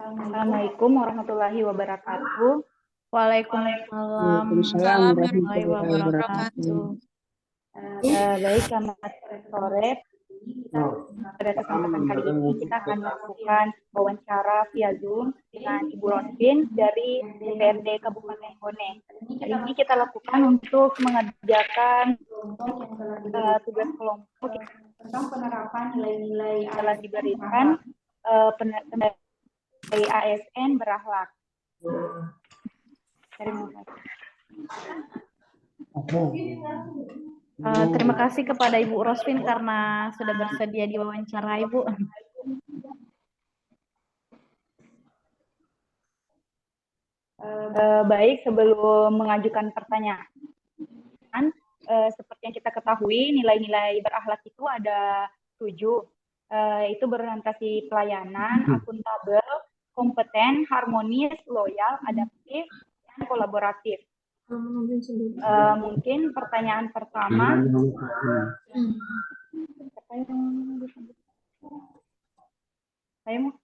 Assalamualaikum warahmatullahi wabarakatuh. Waalaikumsalam Waalaikumsalam warahmatullahi warahmatullahi wabarakatuh. wabarakatuh. Baik, selamat sore. Pada kesempatan kali ini kita akan melakukan wawancara via Zoom dengan Ibu Rosvin dari DPRD Kabupaten Bone. Hari ini kita lakukan untuk mengerjakan tugas kelompok tentang penerapan nilai-nilai yang telah diberikan dari ASN berakhlak. Terima kasih. Terima kasih kepada Ibu Rosvin karena sudah bersedia diwawancara, Ibu. Baik, sebelum mengajukan pertanyaan, seperti yang kita ketahui, nilai-nilai berakhlak itu ada 7, yaitu berorientasi pelayanan, akuntabel, kompeten, harmonis, loyal, adaptif, dan kolaboratif. Mungkin pertanyaan pertama. Saya mau.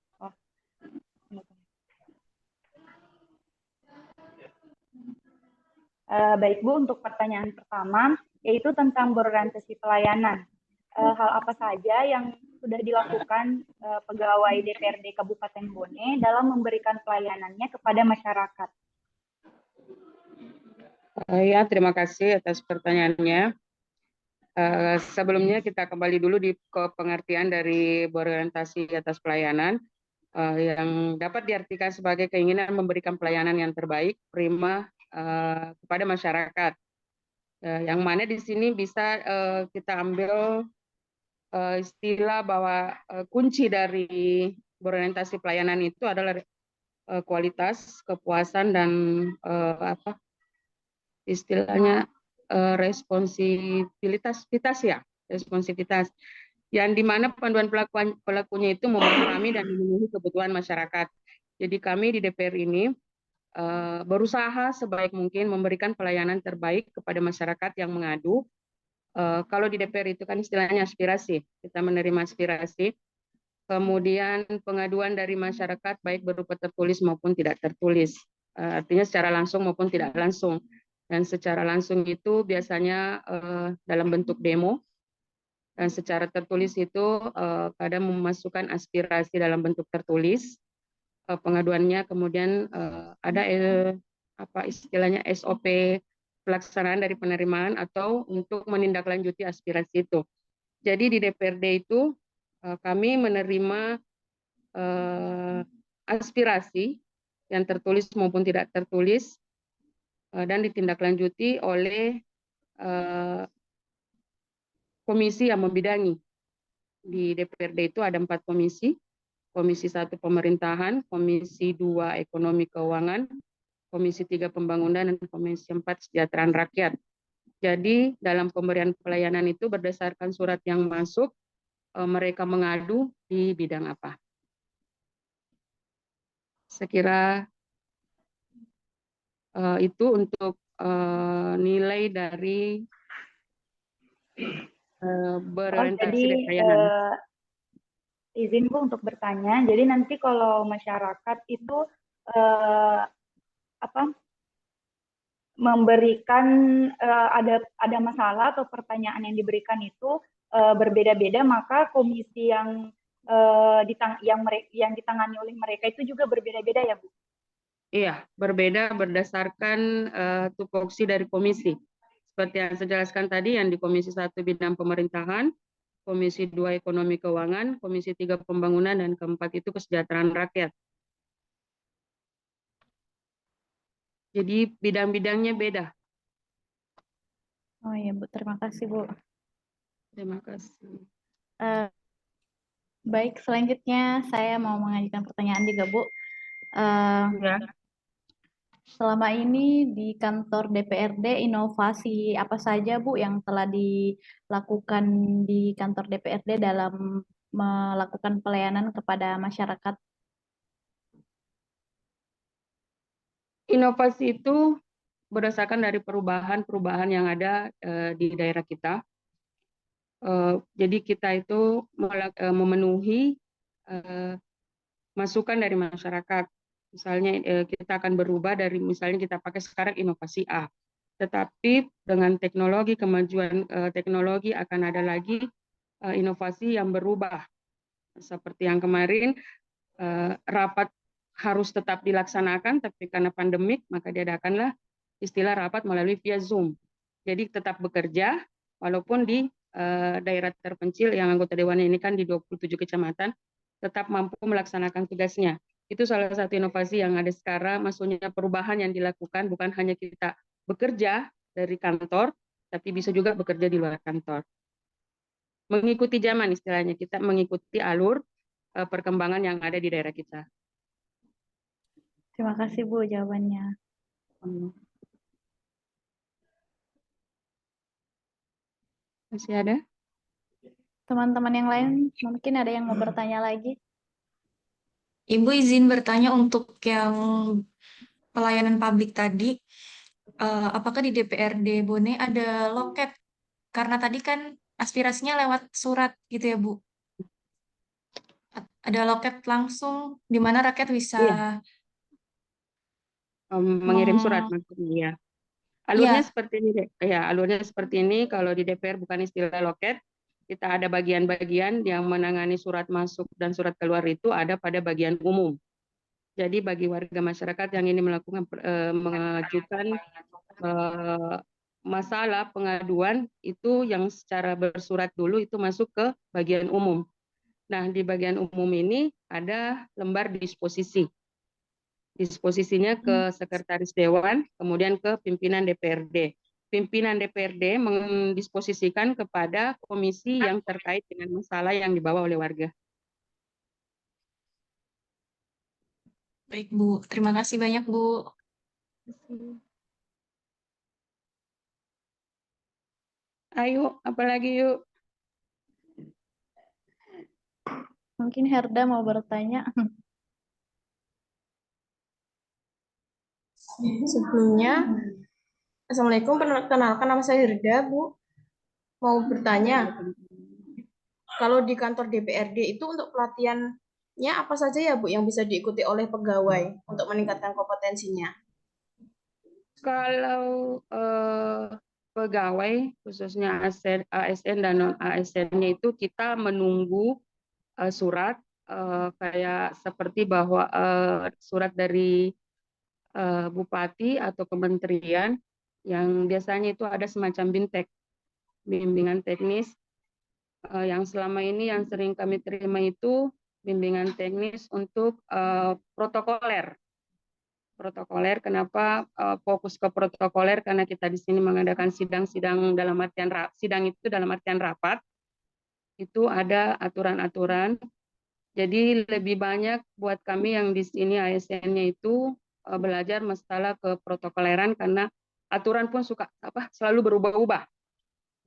Baik Bu, untuk pertanyaan pertama, yaitu tentang berorientasi pelayanan. Hal apa saja yang sudah dilakukan pegawai DPRD Kabupaten Bone dalam memberikan pelayanannya kepada masyarakat? Ya, terima kasih atas pertanyaannya. Sebelumnya kita kembali dulu ke pengertian dari berorientasi atas pelayanan yang dapat diartikan sebagai keinginan memberikan pelayanan yang terbaik, prima kepada masyarakat. Yang mana di sini bisa kita ambil istilah bahwa kunci dari berorientasi pelayanan itu adalah kualitas, kepuasan, dan istilahnya responsivitas, yang dimana panduan pelakunya itu memahami dan memenuhi kebutuhan masyarakat. Jadi kami di DPR ini berusaha sebaik mungkin memberikan pelayanan terbaik kepada masyarakat yang mengadu. Kalau di DPR itu kan istilahnya aspirasi, kita menerima aspirasi, kemudian pengaduan dari masyarakat baik berupa tertulis maupun tidak tertulis, artinya secara langsung maupun tidak langsung. Dan secara langsung itu biasanya dalam bentuk demo, dan secara tertulis itu kadang memasukkan aspirasi dalam bentuk tertulis pengaduannya, kemudian ada apa istilahnya SOP pelaksanaan dari penerimaan atau untuk menindaklanjuti aspirasi itu. Jadi di DPRD itu kami menerima aspirasi yang tertulis maupun tidak tertulis dan ditindaklanjuti oleh komisi yang membidangi. Di DPRD itu ada 4 komisi. Komisi 1 pemerintahan, komisi 2 ekonomi keuangan, komisi 3 pembangunan, dan komisi 4 kesejahteraan rakyat. Jadi dalam pemberian pelayanan itu berdasarkan surat yang masuk, mereka mengadu di bidang apa. Sekira itu untuk nilai dari berorientasi pelayanan. Izin Bu untuk bertanya. Jadi nanti kalau masyarakat itu memberikan ada masalah atau pertanyaan yang diberikan itu berbeda-beda, maka komisi yang ditangani oleh mereka itu juga berbeda-beda ya Bu? Iya, berbeda berdasarkan tupoksi dari komisi. Seperti yang saya jelaskan tadi, yang di Komisi 1 bidang pemerintahan, Komisi 2 ekonomi keuangan, Komisi 3 pembangunan, dan keempat itu kesejahteraan rakyat. Jadi bidang-bidangnya beda. Oh iya Bu, terima kasih Bu. Terima kasih. Baik, selanjutnya saya mau mengajukan pertanyaan juga Bu. Ya. Selama ini di kantor DPRD, inovasi apa saja Bu yang telah dilakukan di kantor DPRD dalam melakukan pelayanan kepada masyarakat? Inovasi itu berdasarkan dari perubahan-perubahan yang ada di daerah kita. Jadi kita itu memenuhi masukan dari masyarakat. Misalnya kita akan berubah dari misalnya kita pakai sekarang inovasi A, tetapi dengan teknologi kemajuan teknologi akan ada lagi inovasi yang berubah. Seperti yang kemarin rapat harus tetap dilaksanakan, tapi karena pandemik maka diadakanlah istilah rapat melalui via Zoom. Jadi tetap bekerja walaupun di daerah terpencil yang anggota dewannya ini kan di 27 kecamatan tetap mampu melaksanakan tugasnya. Itu salah satu inovasi yang ada sekarang, maksudnya perubahan yang dilakukan bukan hanya kita bekerja dari kantor, tapi bisa juga bekerja di luar kantor. Mengikuti zaman istilahnya, kita mengikuti alur perkembangan yang ada di daerah kita. Terima kasih Bu jawabannya. Masih ada? Teman-teman yang lain mungkin ada yang mau bertanya lagi? Ibu izin bertanya untuk yang pelayanan publik tadi, apakah di DPRD Bone ada loket? Karena tadi kan aspirasinya lewat surat gitu ya Bu. Ada loket langsung di mana rakyat bisa Iya. Mengirim surat maksudnya ya. Alurnya Iya, seperti ini deh. Ya, alurnya seperti ini. Kalau di DPR bukan istilah loket, kita ada bagian-bagian yang menangani surat masuk dan surat keluar itu ada pada bagian umum. Jadi bagi warga masyarakat yang ini mengajukan masalah pengaduan itu yang secara bersurat dulu itu masuk ke bagian umum. Nah, di bagian umum ini ada lembar disposisi. Disposisinya ke Sekretaris Dewan, kemudian ke pimpinan DPRD. Pimpinan DPRD mendisposisikan kepada komisi yang terkait dengan masalah yang dibawa oleh warga. baik Bu. Terima kasih banyak Bu. Ayo, apalagi yuk. Mungkin Herda mau bertanya. Sebelumnya, Assalamualaikum, perkenalkan nama saya Hirda, Bu. Mau bertanya, kalau di kantor DPRD itu untuk pelatihannya apa saja ya, Bu, yang bisa diikuti oleh pegawai untuk meningkatkan kompetensinya? Kalau pegawai, khususnya ASN dan non-ASN-nya itu kita menunggu surat kayak seperti bahwa surat dari bupati atau kementerian yang biasanya itu ada semacam bintek, bimbingan teknis yang selama ini yang sering kami terima itu bimbingan teknis untuk protokoler. Protokoler, kenapa fokus ke protokoler? Karena kita di sini mengadakan sidang-sidang dalam artian sidang itu dalam artian rapat, itu ada aturan-aturan. Jadi lebih banyak buat kami yang di sini ASN-nya itu belajar masalah keprotokoleran karena aturan pun selalu berubah-ubah.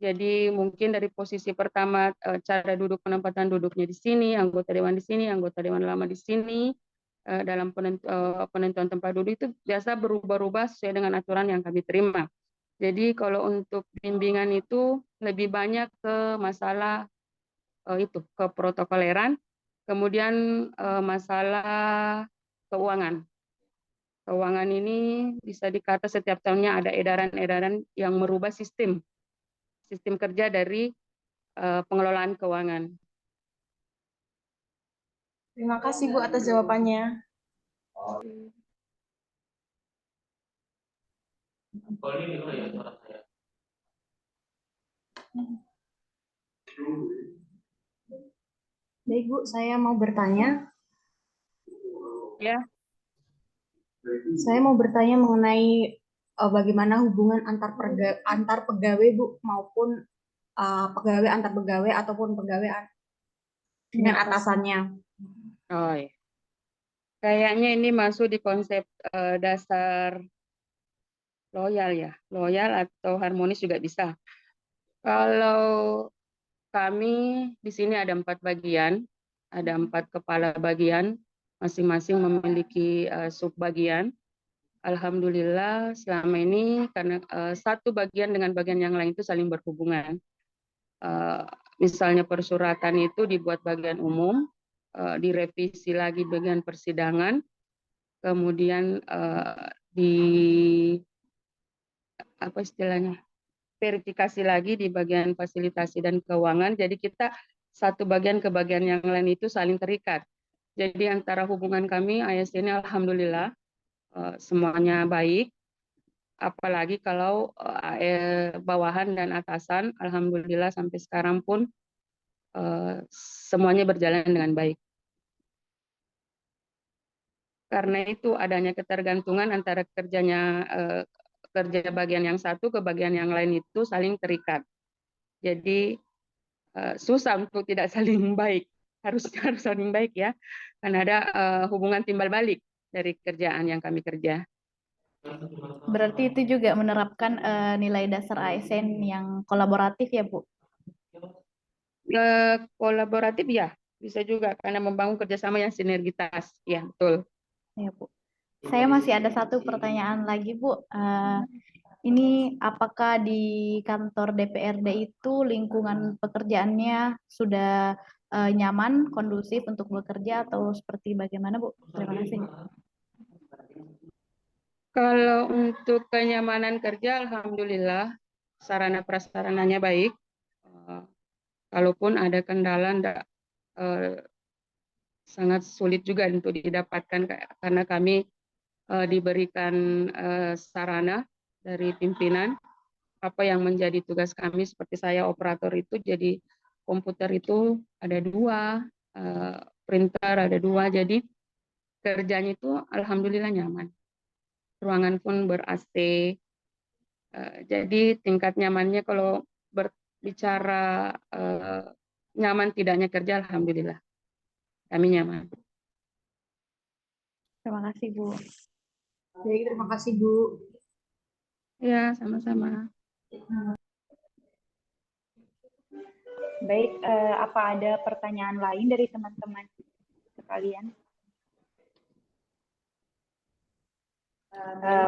Jadi mungkin dari posisi pertama cara duduk penempatan duduknya di sini, anggota dewan di sini, anggota dewan lama di sini, dalam penentuan tempat duduk itu biasa berubah-ubah sesuai dengan aturan yang kami terima. Jadi kalau untuk bimbingan itu lebih banyak ke masalah itu keprotokoleran, kemudian masalah keuangan. Keuangan ini bisa dikata setiap tahunnya ada edaran-edaran yang merubah sistem kerja dari pengelolaan keuangan. Terima kasih, Bu, atas jawabannya. Baik, Bu, saya mau bertanya. Ya. Saya mau bertanya mengenai bagaimana hubungan antar pegawai, Bu, maupun pegawai antar pegawai ataupun pegawai dengan atasannya. Oh ya. Kayaknya ini masuk di konsep dasar loyal ya, loyal atau harmonis juga bisa. Kalau kami di sini ada 4 bagian, ada 4 kepala bagian, masing-masing memiliki subbagian. Alhamdulillah selama ini karena satu bagian dengan bagian yang lain itu saling berhubungan. misalnya persuratan itu dibuat bagian umum, direvisi lagi bagian persidangan, kemudian di apa istilahnya, verifikasi lagi di bagian fasilitasi dan keuangan. Jadi kita satu bagian ke bagian yang lain itu saling terikat. Jadi antara hubungan kami ASD ini alhamdulillah semuanya baik. Apalagi kalau bawahan dan atasan, alhamdulillah sampai sekarang pun semuanya berjalan dengan baik. Karena itu adanya ketergantungan antara kerja bagian yang satu ke bagian yang lain itu saling terikat. Jadi susah untuk tidak saling baik. Harus saling baik ya. Karena ada hubungan timbal balik dari kerjaan yang kami kerja. Berarti itu juga menerapkan nilai dasar ASN yang kolaboratif ya, Bu? Kolaboratif ya, bisa juga karena membangun kerjasama yang sinergitas. Ya, betul. Ya, Bu. Saya masih ada satu pertanyaan lagi, Bu. Ini apakah di kantor DPRD itu lingkungan pekerjaannya sudah nyaman, kondusif untuk bekerja atau seperti bagaimana, Bu? Terima kasih. Kalau untuk kenyamanan kerja, alhamdulillah sarana prasarananya baik. Kalaupun ada kendala, sangat sulit juga untuk didapatkan karena kami diberikan sarana dari pimpinan apa yang menjadi tugas kami. Seperti saya operator itu, jadi komputer itu ada 2, printer ada 2, jadi kerjanya itu alhamdulillah nyaman. Ruangan pun ber-AC, jadi tingkat nyamannya kalau berbicara nyaman tidaknya kerja, alhamdulillah kami nyaman. Terima kasih, Bu. Baik, terima kasih Bu. Ya, sama-sama. Baik, apa ada pertanyaan lain dari teman-teman sekalian?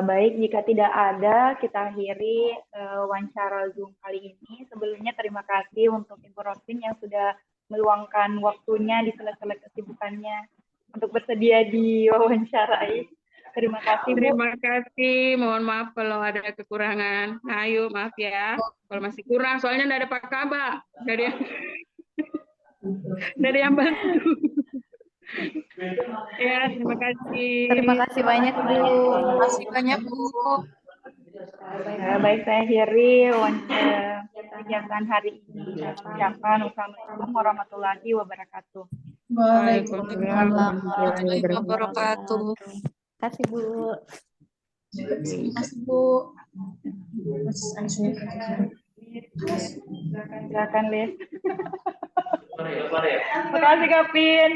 Baik, jika tidak ada, kita akhiri wawancara Zoom kali ini. Sebelumnya terima kasih untuk Ibu Rosin yang sudah meluangkan waktunya di sela-sela kesibukannya untuk bersedia diwawancarai. Terima kasih, Bu. Terima kasih. Mohon maaf kalau ada kekurangan. Nah, ayo, maaf ya. Kalau masih kurang, soalnya nggak ada Pak Kaba. Nggak ada yang bantu. Ya, terima kasih. Terima kasih banyak, Bu. Terima kasih banyak, Bu. Baik, saya akhiri kegiatan hari ini. Saya ucapkan wassalamualaikum warahmatullahi wabarakatuh. Waalaikumsalam warahmatullahi Warahmatullahi wabarakatuh. wabarakatuh. Terima kasih, Bu. Terima kasih Bu. Silakan, Liz. Terima kasih, Kapin.